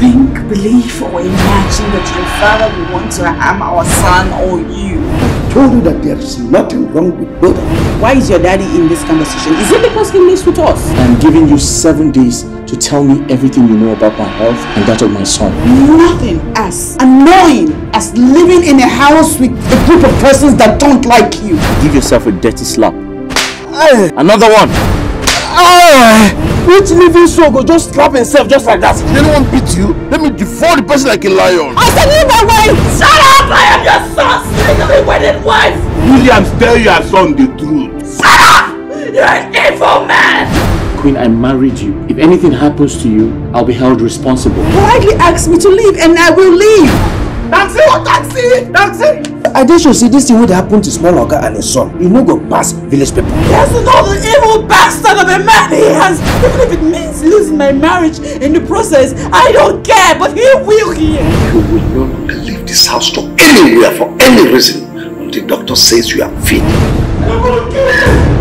Think, believe, or imagine that your father will want to harm our son or you. I told you that there is nothing wrong with both of you. Why is your daddy in this conversation? Is it because he lives with us? I'm giving you 7 days to tell me everything you know about my health and that of my son. Nothing as annoying as living in a house with a group of persons that don't like you. Give yourself a dirty slap. Another one. Which living soul go just slap himself just like that? Did anyone beat you? Let me devour the person like a lion. I said leave my way! Shut up! I am your son's legally wedded wife! Williams, tell your son the truth. Shut up! You're an evil man! Queen, I married you. If anything happens to you, I'll be held responsible. Politely ask me to leave and I will leave! Taxi! Oh, taxi! Taxi! I just should see this thing would happen to small Oga and his son. You know go past village people. He has to know the evil bastard of a man he has. Even if it means losing my marriage in the process, I don't care, but he will hear. You will not leave this house to anywhere for any reason until the doctor says you are fit. I'm gonna kill you!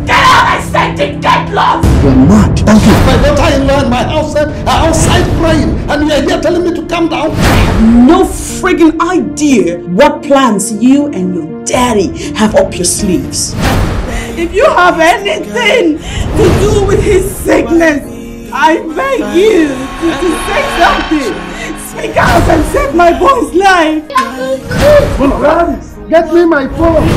Get out! I said to get lost! You are mad. Thank you. My daughter-in-law and my house are outside crying, and you are here telling me to calm down. I have no friggin' idea what plans you and your daddy have up your sleeves. If you have anything to do with his sickness, I beg you to say something. Speak out and save my boy's life. Get me my phone.